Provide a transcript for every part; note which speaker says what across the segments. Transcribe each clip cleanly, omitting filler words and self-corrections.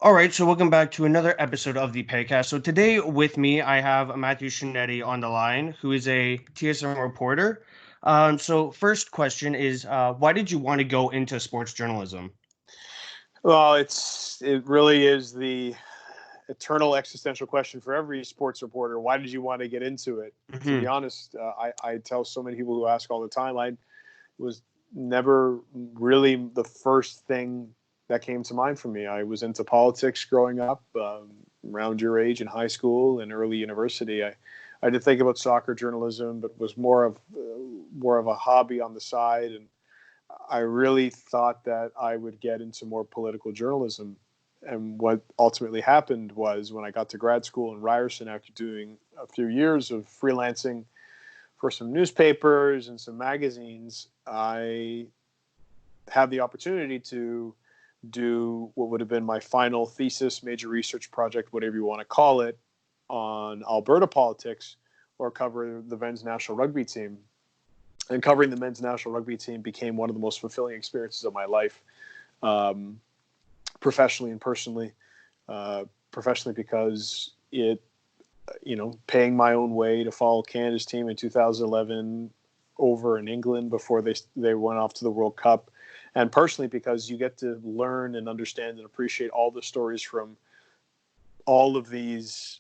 Speaker 1: All right, so welcome back to another episode of the Pagcast. So today with me, I have Matthew Scianitti on the line, who is a TSM reporter. So first question is, why did you want to go into sports journalism?
Speaker 2: Well, it really is the eternal existential question for every sports reporter. Why did you want to get into it? To be
Speaker 1: Hmm.
Speaker 2: honest, I tell so many people who ask all the time, I was never really the first thing that came to mind for me. I was into politics growing up, around your age in high school and early university. I did think about soccer journalism, but was more of a hobby on the side. And I really thought that I would get into more political journalism. And what ultimately happened was when I got to grad school in Ryerson after doing a few years of freelancing for some newspapers and some magazines, I had the opportunity to do what would have been my final thesis, major research project, whatever you want to call it, on Alberta politics or cover the men's national rugby team. And covering the men's national rugby team became one of the most fulfilling experiences of my life, um, professionally and personally. Professionally because paying my own way to follow Canada's team in 2011 over in England before they went off to the World Cup, and personally because you get to learn and understand and appreciate all the stories from all of these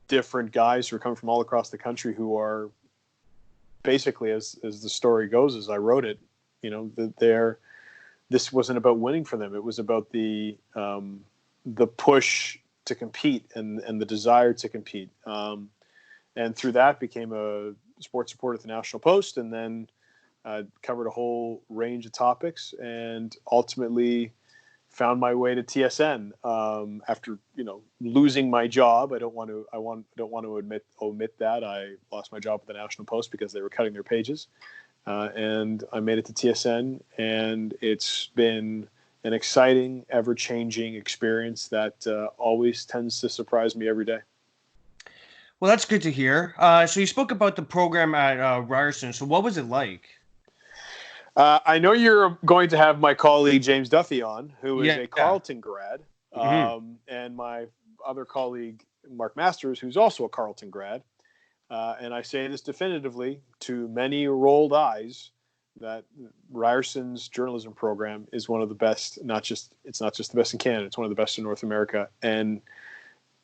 Speaker 2: different guys who are coming from all across the country who are basically, as the story goes, as I wrote it, this wasn't about winning for them. It was about the push to compete and the desire to compete. And through that, became a sports reporter at the National Post, and then covered a whole range of topics, and ultimately found my way to TSN after losing my job. I don't want to omit that I lost my job at the National Post because they were cutting their pages, and I made it to TSN, and it's been an exciting, ever-changing experience that always tends to surprise me every day.
Speaker 1: Well, that's good to hear. So you spoke about the program at Ryerson. So what was it like?
Speaker 2: I know you're going to have my colleague James Duffy on, who is
Speaker 1: Yeah.
Speaker 2: a Carleton grad,
Speaker 1: Hmm.
Speaker 2: and my other colleague Mark Masters, who's also a Carleton grad. And I say this definitively to many rolled eyes that Ryerson's journalism program is one of the best. It's not just the best in Canada; it's one of the best in North America. And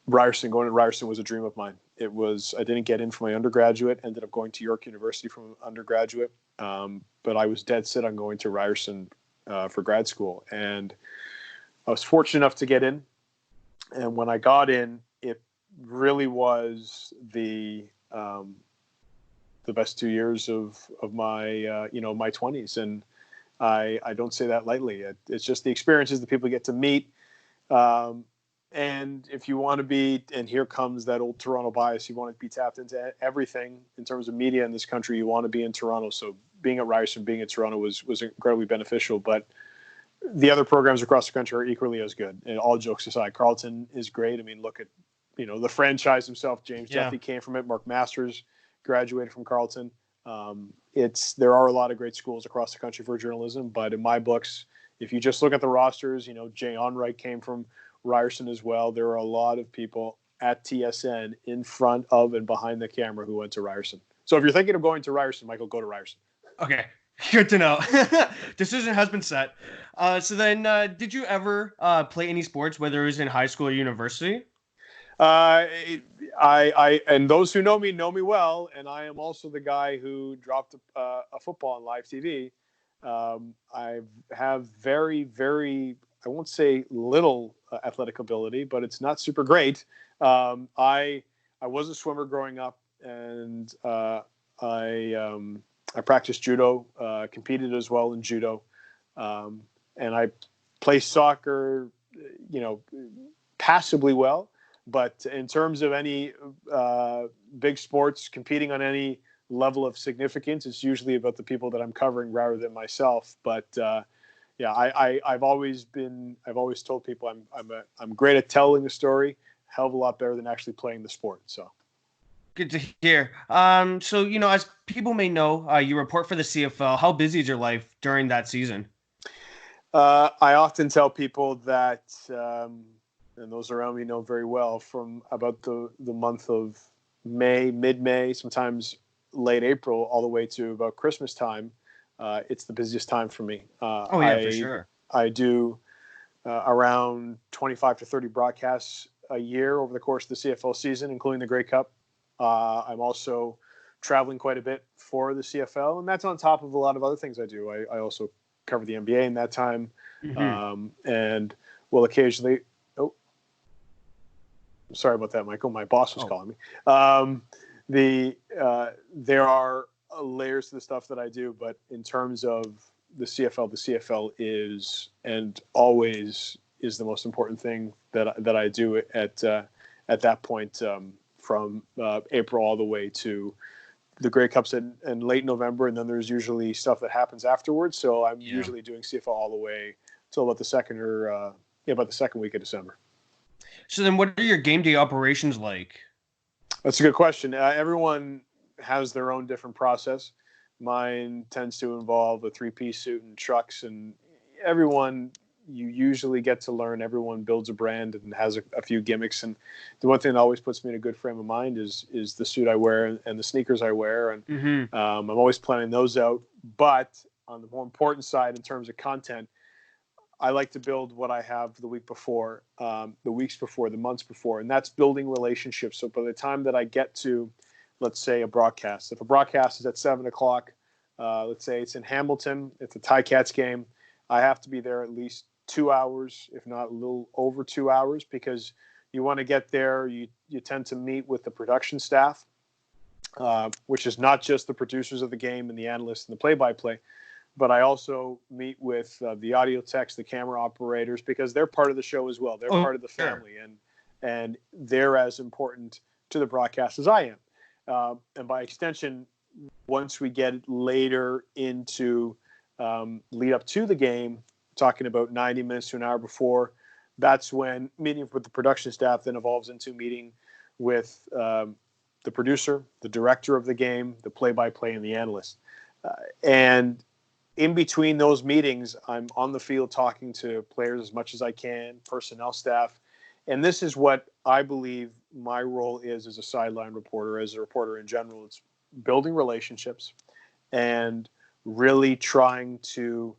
Speaker 2: going to Ryerson was a dream of mine. I didn't get in for my undergraduate, ended up going to York University from undergraduate. But I was dead set on going to Ryerson for grad school. And I was fortunate enough to get in. And when I got in, it really was the best 2 years of my my 20s. And I don't say that lightly. It's just the experiences that people get to meet. And if you want to be, and here comes that old Toronto bias, you want to be tapped into everything in terms of media in this country, you want to be in Toronto. So being at Ryerson, being in Toronto was incredibly beneficial. But the other programs across the country are equally as good. And all jokes aside, Carleton is great. I mean, look at, the franchise himself. James
Speaker 1: Yeah.
Speaker 2: Duffy came from it. Mark Masters graduated from Carleton. There are a lot of great schools across the country for journalism, but in my books, if you just look at the rosters, Jay Onright came from Ryerson as well. There are a lot of people at TSN in front of and behind the camera who went to Ryerson. So if you're thinking of going to Ryerson, Michael, go to Ryerson.
Speaker 1: Okay. Good to know. Decision has been set. So then, did you ever play any sports, whether it was in high school or university?
Speaker 2: And those who know me well, and I am also the guy who dropped a football on live TV. I have very, very, I won't say little athletic ability, but it's not super great. I was a swimmer growing up, and I practiced judo, competed as well in judo, and I play soccer, you know, passably well. But in terms of any big sports competing on any level of significance, it's usually about the people that I'm covering rather than myself. But yeah, I've always told people I'm great at telling the story, hell of a lot better than actually playing the sport. So.
Speaker 1: Good to hear. So as people may know, you report for the CFL. How busy is your life during that season?
Speaker 2: I often tell people that, and those around me know very well, from about the month of May, mid-May, sometimes late April, all the way to about Christmas time, it's the busiest time for me.
Speaker 1: Oh yeah, for sure.
Speaker 2: I do around 25 to 30 broadcasts a year over the course of the CFL season, including the Grey Cup. I'm also traveling quite a bit for the CFL, and that's on top of a lot of other things I do. I also cover the NBA in that time, and will occasionally. Oh, sorry about that, Michael. My boss was calling me. There are layers to the stuff that I do, but in terms of the CFL is and always is the most important thing that I do at that point, from April all the way to the Grey Cups in late November, and then there's usually stuff that happens afterwards. So I'm usually doing CFL all the way till about the second week of December.
Speaker 1: So then, what are your game day operations like?
Speaker 2: That's a good question. Everyone has their own different process. Mine tends to involve a 3-piece suit and trucks, and everyone, you usually get to learn. Everyone builds a brand and has a few gimmicks. And the one thing that always puts me in a good frame of mind is the suit I wear and the sneakers I wear. And I'm always planning those out. But on the more important side, in terms of content, I like to build what I have the week before, the weeks before, the months before, and that's building relationships. So by the time that I get to, let's say, a broadcast, if a broadcast is at 7:00, let's say it's in Hamilton, it's a Ticats game, I have to be there at least 2 hours, if not a little over 2 hours, because you want to get there. You tend to meet with the production staff, which is not just the producers of the game and the analysts and the play-by-play, but I also meet with the audio techs, the camera operators, because they're part of the show as well. They're part of the family, and they're as important to the broadcast as I am. And by extension, once we get later into lead up to the game, talking about 90 minutes to an hour before, that's when meeting with the production staff then evolves into meeting with the producer, the director of the game, the play-by-play, and the analyst. And in between those meetings, I'm on the field talking to players as much as I can, personnel staff. And this is what I believe my role is as a sideline reporter, as a reporter in general. It's building relationships and really trying to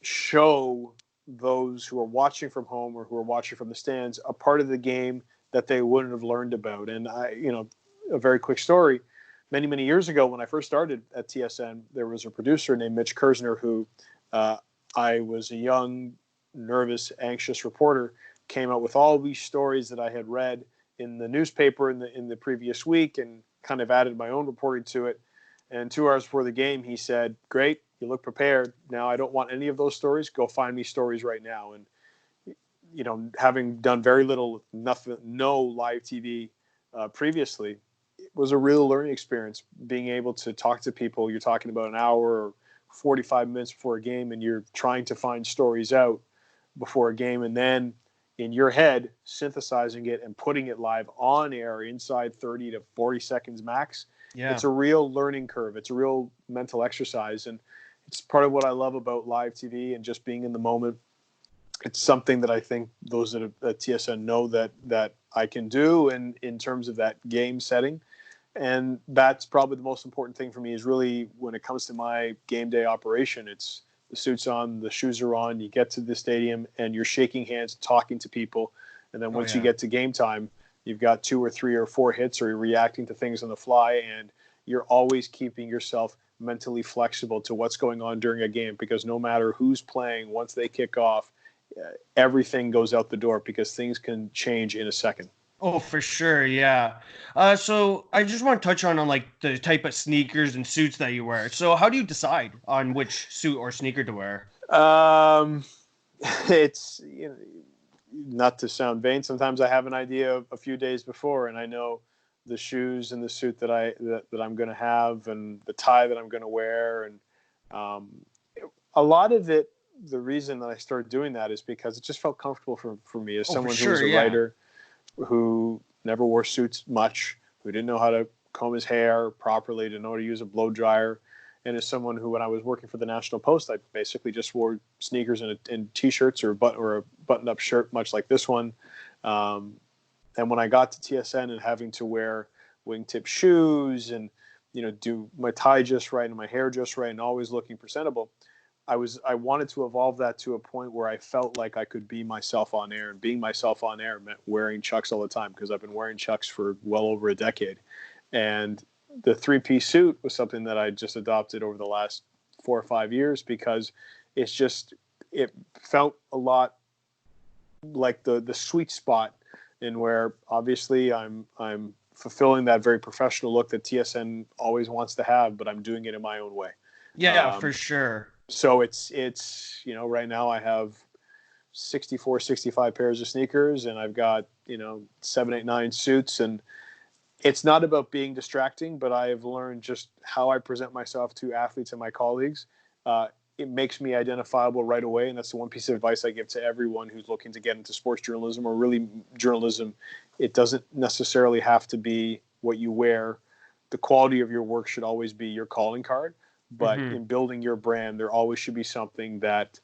Speaker 2: show those who are watching from home or who are watching from the stands a part of the game that they wouldn't have learned about. And a very quick story. Many, many years ago, when I first started at TSN, there was a producer named Mitch Kersner who I was a young, nervous, anxious reporter, came out with all these stories that I had read in the newspaper in the previous week and kind of added my own reporting to it. And 2 hours before the game, he said, "Great, you look prepared. Now I don't want any of those stories. Go find me stories right now." And, having done very little, nothing, no live TV previously, it was a real learning experience being able to talk to people. You're talking about an hour or 45 minutes before a game, and you're trying to find stories out before a game, and then in your head synthesizing it and putting it live on air inside 30 to 40 seconds max. It's a real learning curve. It's a real mental exercise, and it's part of what I love about live TV and just being in the moment. It's something that I think those at TSN know that I can do, and in terms of that game setting. And that's probably the most important thing for me, is really when it comes to my game day operation, it's the suit's on, the shoes are on, you get to the stadium and you're shaking hands, talking to people. And then once you get to game time, you've got 2 or 3 or 4 hits, or you're reacting to things on the fly, and you're always keeping yourself mentally flexible to what's going on during a game, because no matter who's playing, once they kick off, everything goes out the door, because things can change in a second.
Speaker 1: Oh, for sure, yeah. So I just want to touch on like the type of sneakers and suits that you wear. So how do you decide on which suit or sneaker to wear?
Speaker 2: It's not to sound vain. Sometimes I have an idea a few days before, and I know the shoes and the suit that I'm going to have, and the tie that I'm going to wear, and a lot of it. The reason that I started doing that is because it just felt comfortable for me as someone who was a writer, who never wore suits much, who didn't know how to comb his hair properly, didn't know how to use a blow dryer. And as someone who, when I was working for the National Post, I basically just wore sneakers and t-shirts or a buttoned-up shirt, much like this one. And when I got to TSN and having to wear wingtip shoes and, do my tie just right and my hair just right and always looking presentable, I wanted to evolve that to a point where I felt like I could be myself on air, and being myself on air meant wearing Chucks all the time, because I've been wearing Chucks for well over a decade. And the 3-piece suit was something that I just adopted over the last 4 or 5 years, because it felt a lot like the sweet spot in where obviously I'm fulfilling that very professional look that TSN always wants to have, but I'm doing it in my own way.
Speaker 1: Yeah, for sure.
Speaker 2: So it's right now I have 64, 65 pairs of sneakers, and I've got 7, 8, 9 suits, and it's not about being distracting, but I have learned just how I present myself to athletes and my colleagues. It makes me identifiable right away, and that's the one piece of advice I give to everyone who's looking to get into sports journalism, or really journalism. It doesn't necessarily have to be what you wear. The quality of your work should always be your calling card, but in building your brand, there always should be something that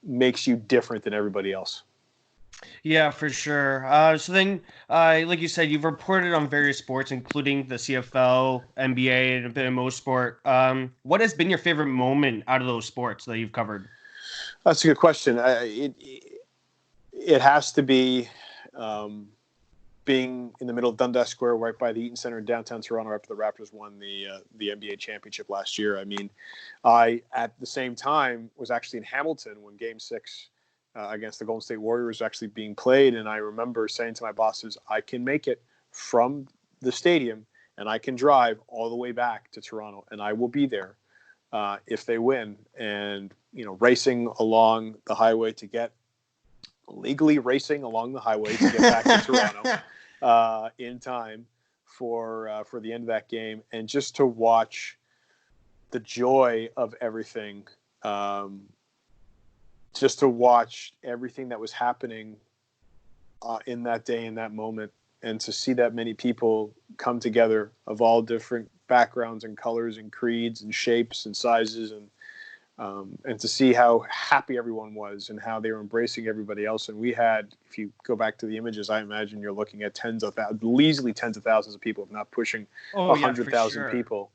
Speaker 2: makes you different than everybody else.
Speaker 1: Yeah, for sure. So then, like you said, you've reported on various sports, including the CFL, NBA, and a bit of most sport. What has been your favorite moment out of those sports that you've covered?
Speaker 2: That's a good question. It has to be being in the middle of Dundas Square, right by the Eaton Center in downtown Toronto, after the Raptors won the NBA championship last year. I mean, I, at the same time, was actually in Hamilton when Game 6 against the Golden State Warriors was actually being played, and I remember saying to my bosses, I can make it from the stadium, and I can drive all the way back to Toronto, and I will be there if they win. And, racing along the highway to get legally racing along the highway to get back to Toronto in time for the end of that game, and just to watch the joy of everything, just to watch everything that was happening in that day, in that moment, and to see that many people come together of all different backgrounds and colors and creeds and shapes and sizes, and to see how happy everyone was and how they were embracing everybody else. And we had, if you go back to the images, I imagine you're looking at easily tens of thousands of people, if not pushing 100,000 people.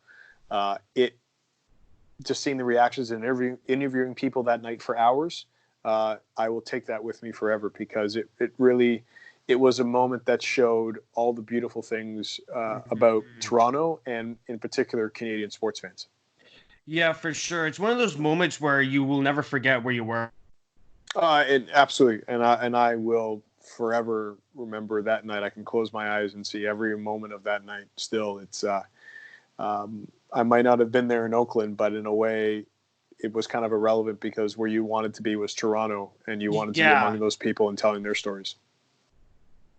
Speaker 2: Just seeing the reactions and interviewing people that night for hours, I will take that with me forever, because it was a moment that showed all the beautiful things about Toronto, and in particular Canadian sports fans.
Speaker 1: Yeah, for sure. It's one of those moments where you will never forget where you were.
Speaker 2: Absolutely, and I will forever remember that night. I can close my eyes and see every moment of that night. Still, it's I might not have been there in Oakland, but in a way, it was kind of irrelevant, because where you wanted to be was Toronto, and you wanted to be among those people and telling their stories.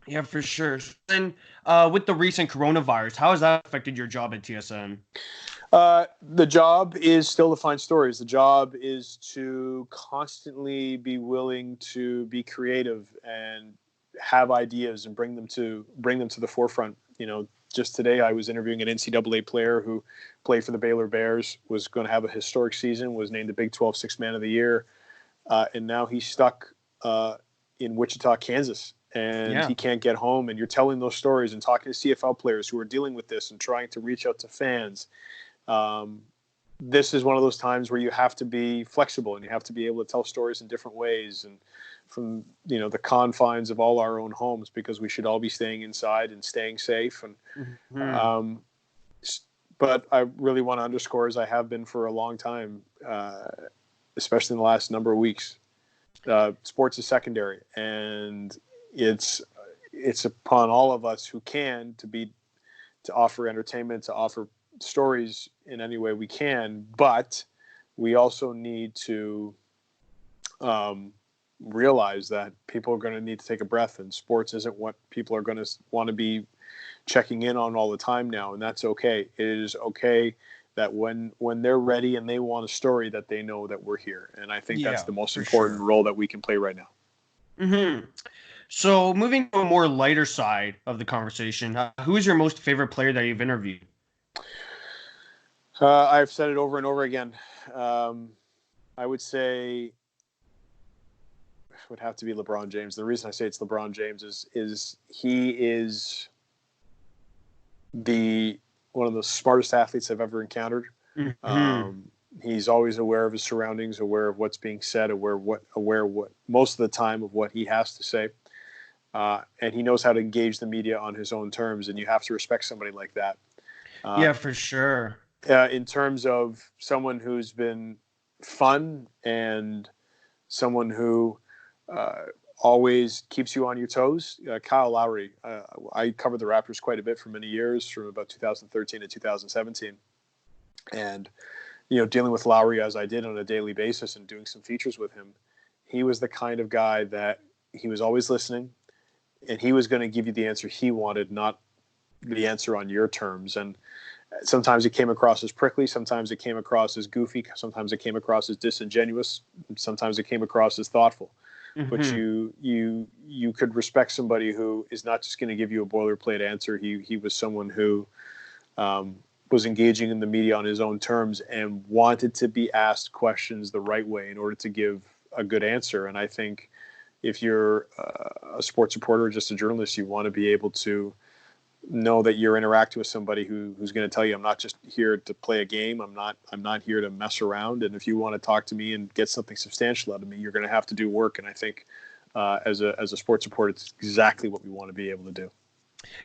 Speaker 1: Yeah, for sure. And with the recent coronavirus, how has that affected your job at TSN?
Speaker 2: The job is still to find stories. The job is to constantly be willing to be creative and have ideas and bring them to the forefront. Just today I was interviewing an NCAA player who played for the Baylor Bears, was going to have a historic season, was named the Big 12 Sixth Man of the Year, and now he's stuck in Wichita, Kansas, and he can't get home. And you're telling those stories and talking to CFL players who are dealing with this and trying to reach out to fans. This is one of those times where you have to be flexible, and you have to be able to tell stories in different ways, and from the confines of all our own homes, because we should all be staying inside and staying safe. And but I really want to underscore, as I have been for a long time, especially in the last number of weeks, sports is secondary, and it's upon all of us who can to offer entertainment, to offer stories in any way we can, but we also need to realize that people are going to need to take a breath, and sports isn't what people are going to want to be checking in on all the time now, and that's okay. It is okay that when they're ready and they want a story, that they know that we're here, and I think that's the most important role that we can play right now.
Speaker 1: So moving to a more lighter side of the conversation, who is your most favorite player that you've interviewed?
Speaker 2: I've said it over and over again. I would say it would have to be LeBron James. The reason I say it's LeBron James is he is one of the smartest athletes I've ever encountered.
Speaker 1: Mm-hmm.
Speaker 2: He's always aware of his surroundings, aware of what's being said, aware what most of the time of what he has to say. And he knows how to engage the media on his own terms, and you have to respect somebody like that.
Speaker 1: Yeah, for sure.
Speaker 2: In terms of someone who's been fun and someone who always keeps you on your toes, Kyle Lowry. I covered the Raptors quite a bit for many years, from about 2013 to 2017. And, dealing with Lowry as I did on a daily basis and doing some features with him, he was the kind of guy that he was always listening, and he was going to give you the answer he wanted, not the answer on your terms. And sometimes it came across as prickly, sometimes it came across as goofy, sometimes it came across as disingenuous, sometimes it came across as thoughtful.
Speaker 1: Mm-hmm.
Speaker 2: But you could respect somebody who is not just going to give you a boilerplate answer. He was someone who was engaging in the media on his own terms and wanted to be asked questions the right way in order to give a good answer. And I think if you're a sports reporter or just a journalist, you want to be able to know that you're interacting with somebody who's going to tell you, I'm not just here to play a game. I'm not here to mess around. And if you want to talk to me and get something substantial out of me, you're going to have to do work. And I think as a sports reporter, it's exactly what we want to be able to do.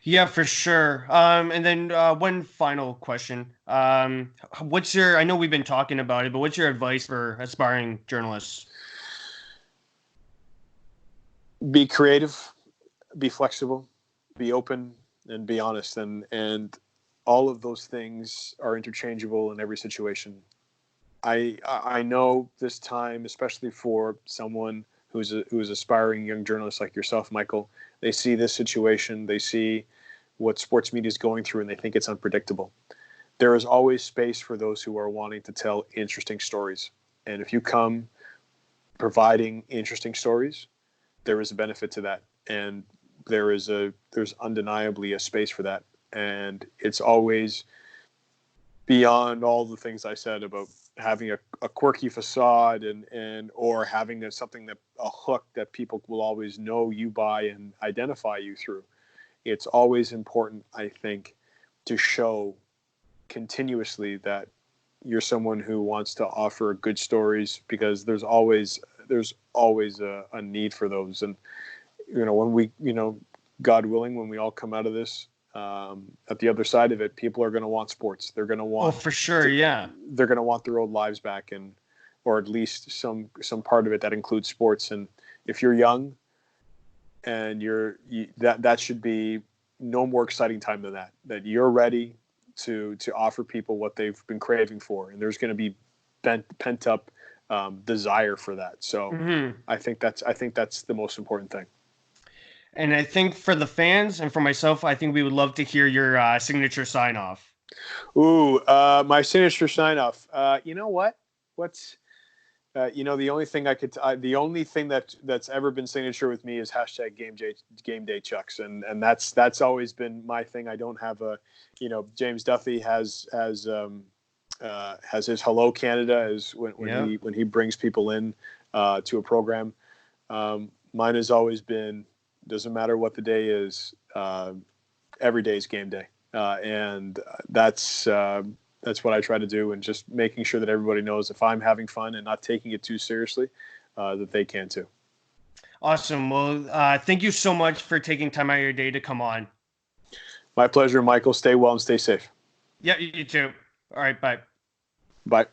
Speaker 1: Yeah, for sure. And then one final question. I know we've been talking about it, but what's your advice for aspiring journalists?
Speaker 2: Be creative, be flexible, be open, and be honest. And all of those things are interchangeable in every situation. I know this time, especially for someone who's aspiring young journalist like yourself, Michael, they see this situation, they see what sports media is going through, and they think it's unpredictable. There is always space for those who are wanting to tell interesting stories. And if you come providing interesting stories, there is a benefit to that. And there's undeniably a space for that. And it's always beyond all the things I said about having a quirky facade or having a hook that people will always know you by and identify you through. It's always important, I think, to show continuously that you're someone who wants to offer good stories, because there's always a need for those. And when we, God willing, when we all come out of this, at the other side of it, people are going to want sports. They're going to want,
Speaker 1: for sure, yeah.
Speaker 2: They're going to want their old lives back, or at least some part of it that includes sports. And if you're young, and that should be no more exciting time than that. That you're ready to offer people what they've been craving for, and there's going to be pent up desire for that. So I think that's the most important thing.
Speaker 1: And I think for the fans and for myself, I think we would love to hear your signature sign off.
Speaker 2: Ooh, my signature sign off. You know what? The only thing the only thing that's ever been signature with me is hashtag game day Chucks, and that's always been my thing. I don't have James Duffy has his Hello Canada as when he brings people in to a program. Mine has always been, doesn't matter what the day is, every day is game day, and that's what I try to do, and just making sure that everybody knows if I'm having fun and not taking it too seriously, that they can too.
Speaker 1: Awesome. Well, thank you so much for taking time out of your day to come on.
Speaker 2: My pleasure, Michael. Stay well and stay safe.
Speaker 1: Yeah, you too. All right, bye.
Speaker 2: Bye.